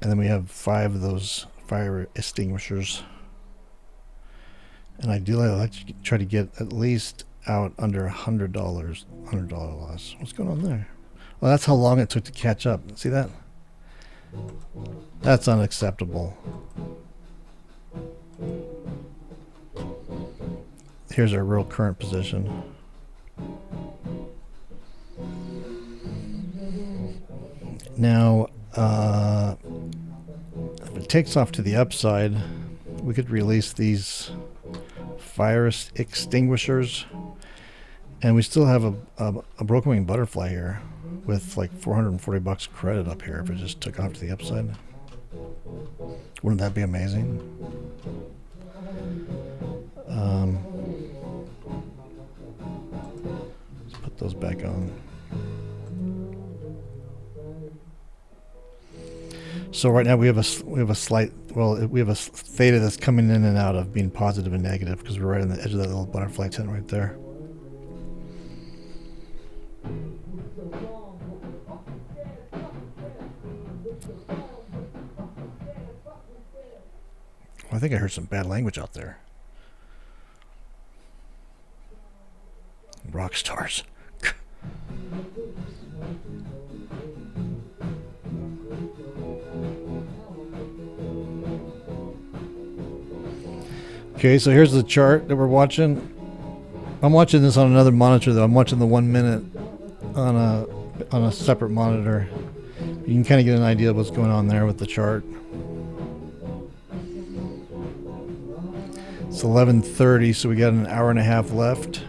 S1: and then we have 5 of those fire extinguishers. And ideally, I'd like to try to get at least out under $100 loss. What's going on there? Well, that's how long it took to catch up. See that? That's unacceptable. Here's our real current position. Now, if it takes off to the upside, we could release these fire extinguishers, and we still have a broken wing butterfly here with like 440 bucks credit up here if it just took off to the upside. Wouldn't that be amazing? Let's put those back on. So right now we have a slight, well, we have a theta that's coming in and out of being positive and negative because we're right on the edge of that little butterfly tent right there. I think I heard some bad language out there. Rock stars. Okay, so here's the chart that we're watching. I'm watching this on another monitor though. I'm watching the 1 minute on a separate monitor. You can kind of get an idea of what's going on there with the chart. It's 11:30, so we got an hour and a half left.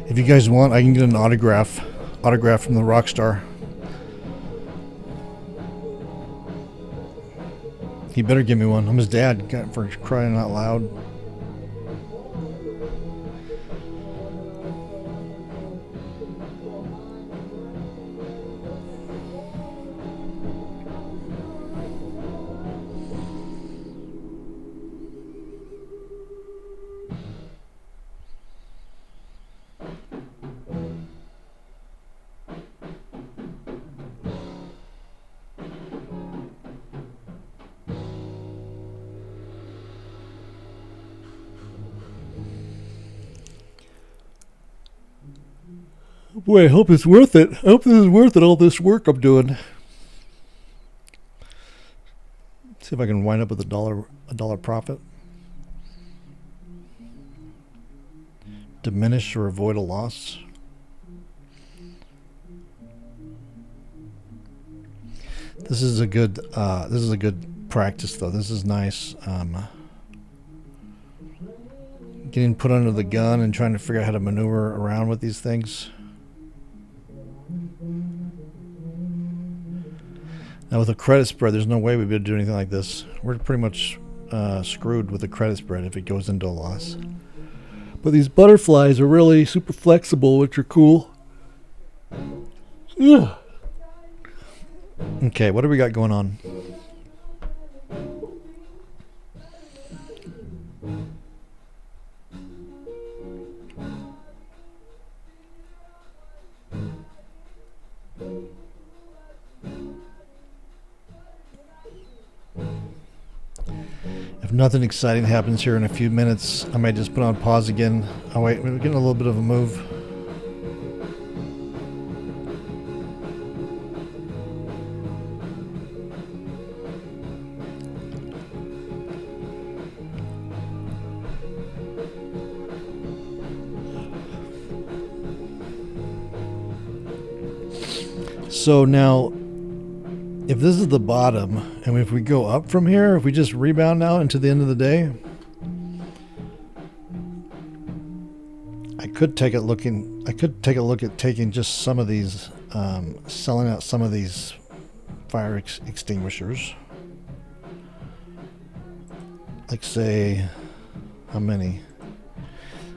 S1: If you guys want, I can get an autograph from the rock star. He better give me one. I'm his dad, for crying out loud. Boy, I hope it's worth it. I hope this is worth it, all this work I'm doing. See if I can wind up with a dollar profit. Diminish or avoid a loss. This is a good practice though. This is nice. Getting put under the gun and trying to figure out how to maneuver around with these things. Now with a credit spread, there's no way we'd be able to do anything like this. We're pretty much screwed with the credit spread if it goes into a loss. But these butterflies are really super flexible, which are cool. Ugh. Okay, what do we got going on? If nothing exciting happens here in a few minutes, I might just put on pause again. Oh wait, we're getting a little bit of a move. So now, if this is the bottom, and if we go up from here, if we just rebound now into the end of the day, I could take a look at taking just some of these, selling out some of these fire extinguishers. Like say, how many?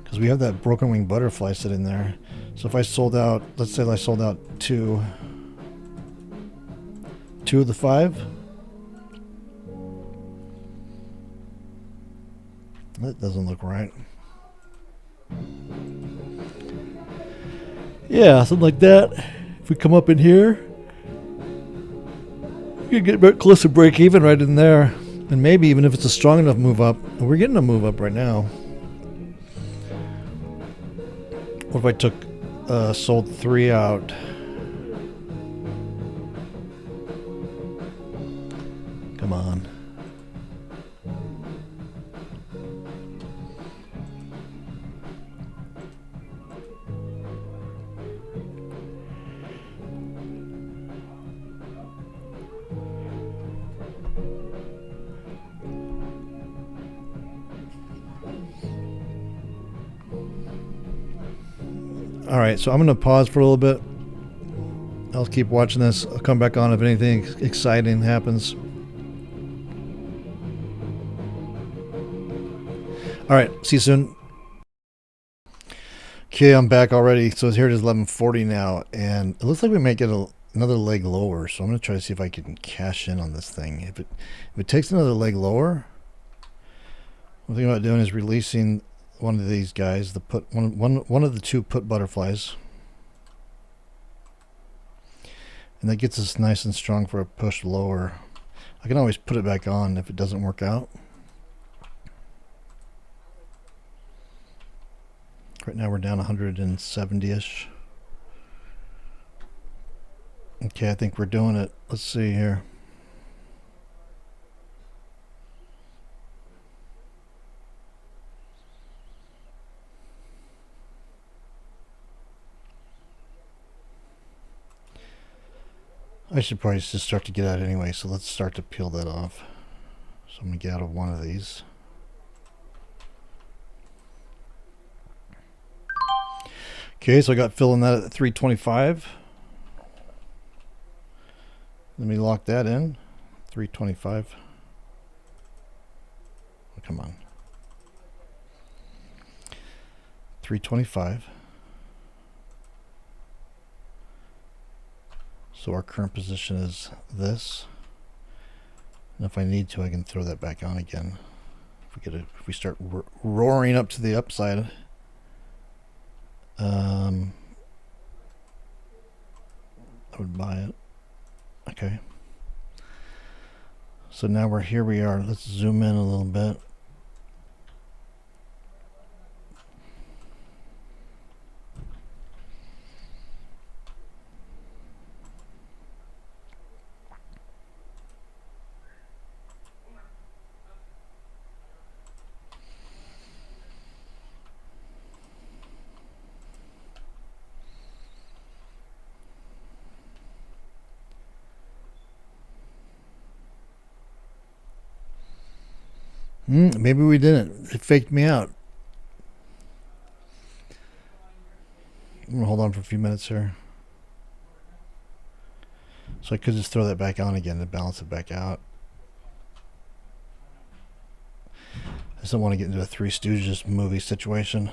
S1: Because we have that broken wing butterfly sitting there. So if I sold out, let's say I sold out two of the 5. That doesn't look right. Yeah, something like that. If we come up in here, we can get a bit close to break even right in there. And maybe even if it's a strong enough move up, we're getting a move up right now. What if I took, sold 3 out? Come on. All right, so I'm going to pause for a little bit. I'll keep watching this. I'll come back on if anything exciting happens. All right, see you soon. Okay, I'm back already. So here it is 11:40 now, and it looks like we might get another leg lower. So I'm going to try to see if I can cash in on this thing. If it takes another leg lower, what I'm thinking about doing is releasing one of these guys, one of the 2 put butterflies, and that gets us nice and strong for a push lower. I can always put it back on if it doesn't work out. Right now we're down 170-ish. Okay, I think we're doing it. Let's see here. I should probably just start to get out anyway, so let's start to peel that off. So I'm going to get out of one of these. Okay, Okay, so I got filling that at 325. Let me lock that in. 325. Oh, come on. 325. So our current position is this. And if I need to, I can throw that back on again. If we start roaring up to the upside, I would buy it. Okay. So now here we are. Let's zoom in a little bit. Maybe we didn't. It faked me out. I'm going to hold on for a few minutes here. So I could just throw that back on again to balance it back out. I just don't want to get into a Three Stooges movie situation.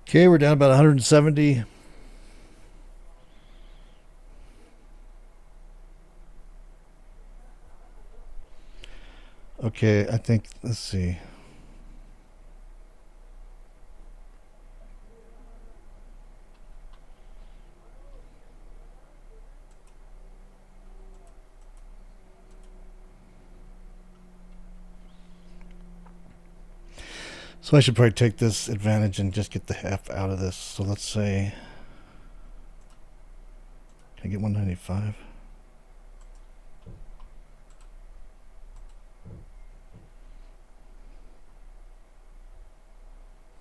S1: Okay, we're down about 170. Okay, I think, let's see. So I should probably take this advantage and just get the half out of this. So let's say, can I get 195?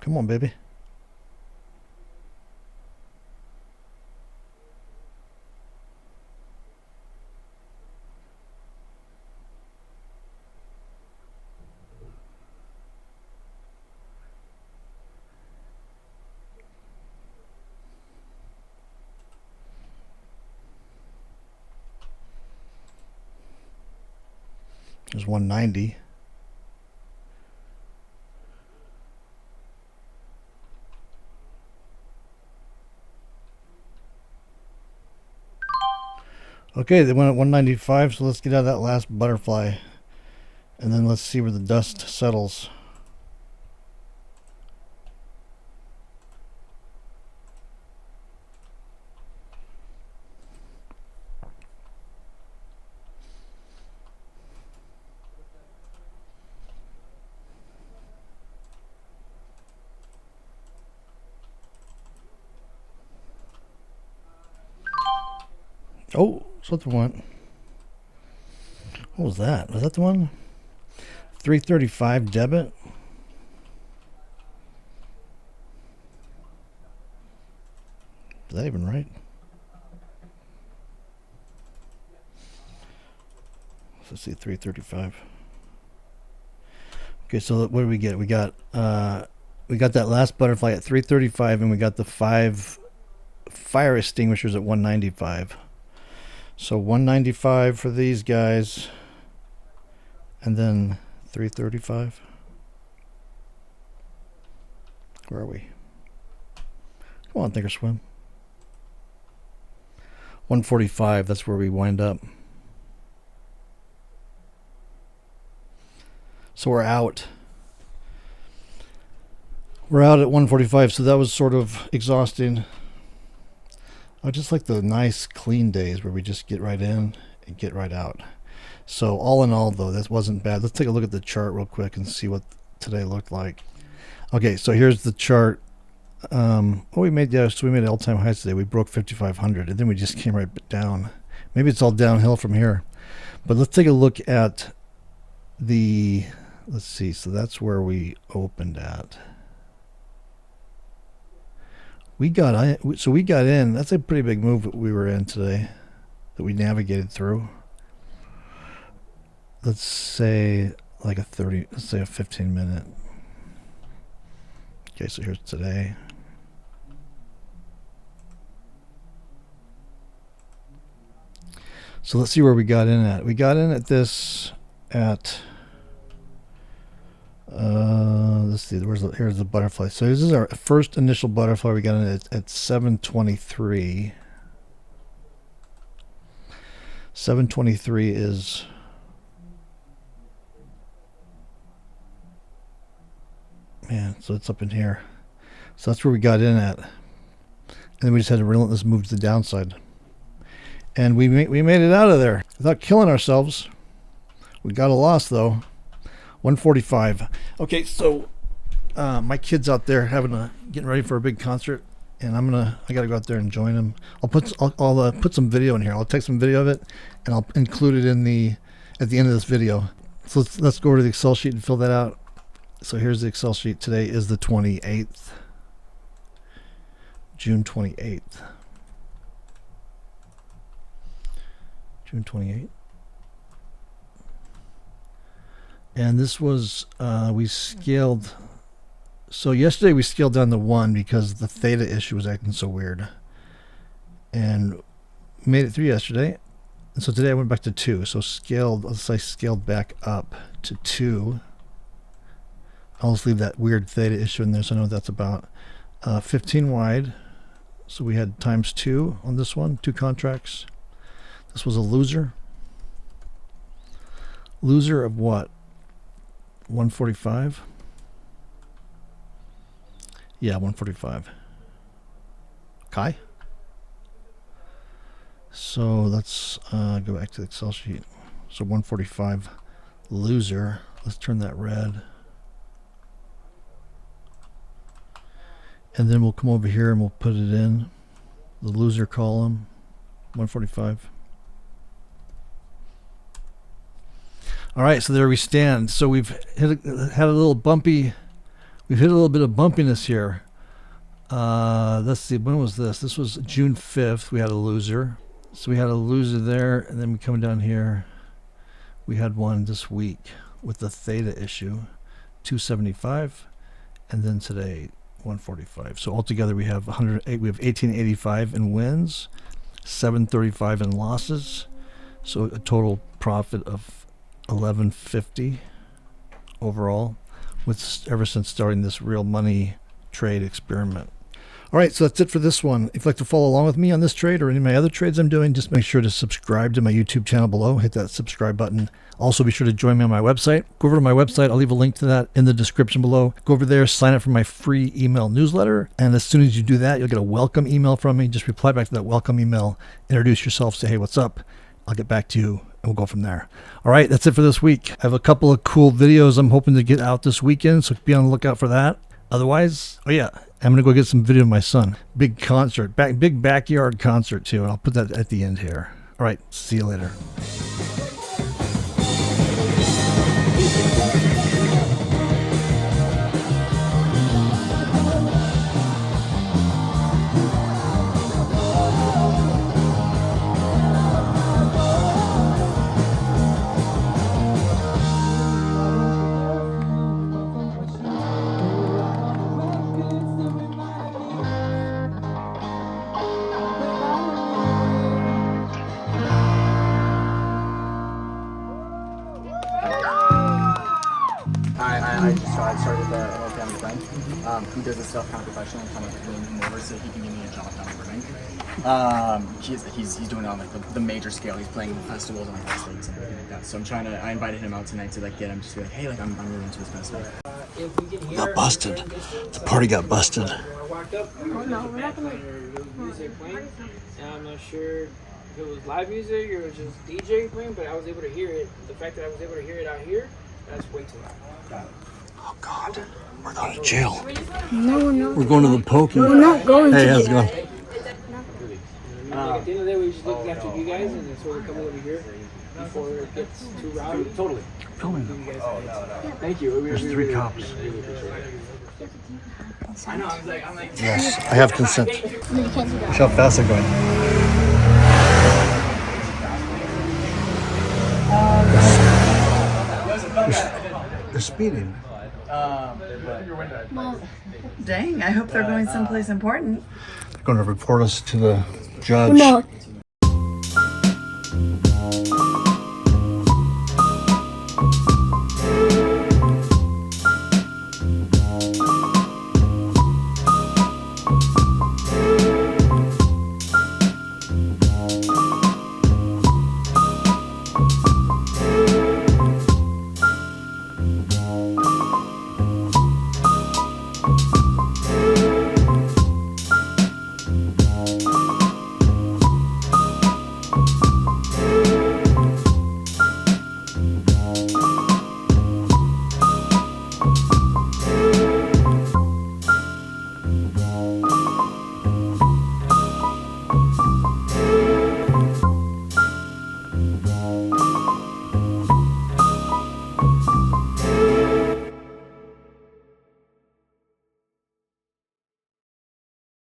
S1: Come on, baby. There's 190. Okay, they went at 195, so let's get out of that last butterfly. And then let's see where the dust settles. Oh, something went. What was that? Was that the one? 335 debit. Is that even right? Let's see, 335. Okay, so what did we get? We got that last butterfly at 335, and we got the 5 fire extinguishers at 195. So 195 for these guys, and then 335. Where are we? Come on, Thinkorswim. 145, that's where we wind up. So we're out. We're out at 145, so that was sort of exhausting. I just like the nice, clean days where we just get right in and get right out. So all in all, though, that wasn't bad. Let's take a look at the chart real quick and see what today looked like. Okay, so here's the chart. We made all-time highs today. We broke 5,500, and then we just came right down. Maybe it's all downhill from here. But let's take a look at the... Let's see. So that's where we opened at. We got in. That's a pretty big move that we were in today, that we navigated through. Let's say like a 15-minute. Okay, so here's today. So let's see where we got in at. We got in at this at let's see, here's the butterfly. So this is our first initial butterfly. We got in at 723. 723 is so it's up in here. So that's where we got in at. And then we just had a relentless move to the downside. And we made it out of there without killing ourselves. We got a loss though. 145. Okay, so my kid's out there getting ready for a big concert, and I gotta go out there and join him. I'll put some video in here. I'll take some video of it, and I'll include it at the end of this video. So let's go over to the Excel sheet and fill that out. So here's the Excel sheet. Today is the 28th, June 28th. June 28th. And this was, we scaled. So yesterday we scaled down to 1 because the theta issue was acting so weird. And made it through yesterday. And so today I went back to 2. So scaled back up to 2. I'll just leave that weird theta issue in there so I know what that's about. 15 wide. So we had times 2 on this one, 2 contracts. This was a loser. Loser of what? 145? Yeah, 145. Okay. So let's go back to the Excel sheet. So 145 loser. Let's turn that red. And then we'll come over here and we'll put it in the loser column. 145. All right, so there we stand. So we've had a little bumpy. We've hit a little bit of bumpiness here. Let's see. When was this? This was June 5th. We had a loser. So we had a loser there, and then we come down here. We had one this week with the theta issue, 275, and then today 145. So altogether we have 108. We have 1885 in wins, 735 in losses. So a total profit of 1150 overall, ever since starting this real money trade experiment. All right, so that's it for this one. If you'd like to follow along with me on this trade or any of my other trades I'm doing, just make sure to subscribe to my YouTube channel below. Hit that subscribe button. Also, be sure to join me on my website. Go over to my website. I'll leave a link to that in the description below. Go over there, sign up for my free email newsletter. And as soon as you do that, you'll get a welcome email from me. Just reply back to that welcome email, introduce yourself, say, hey, what's up? I'll get back to you, and we'll go from there. All right, that's it for this week. I have a couple of cool videos I'm hoping to get out this weekend, so be on the lookout for that. Otherwise, oh yeah, I'm going to go get some video of my son. Big concert, big backyard concert too, and I'll put that at the end here. All right, see you later.
S3: I started with an old family friend who does this stuff kind of professionally, kind of bringing him over so he can give me a job done overnight. He's doing it on like the major scale. He's playing festivals and like Vegas and everything like that. So I invited him out tonight to like get him just to be like, hey, like I'm really into this kind of stuff.
S1: We got busted. The party got busted.
S4: Oh no, we're not gonna. Music playing, and I'm not sure if it was live music or it was just DJ playing, but I was able to hear it. The fact that I was able to hear it out here, that's way too loud.
S1: Oh God, we're going to jail.
S4: No, we're not.
S1: We're going to the poking.
S4: We're not going
S1: Hey,
S4: to
S1: how's it
S4: jail.
S1: going?
S4: Like at the end of the day, we just look after you guys and then sort of come over here before it gets too rowdy.
S3: Totally.
S1: Filming them.
S3: Thank you.
S1: There's 3 cops.
S3: I know. I'm like.
S1: Yes, I have consent.
S4: You can't do that.
S1: How fast they're going. They're speeding.
S5: Well, dang, I hope they're going someplace important.
S1: They're going to report us to the judge.
S4: No,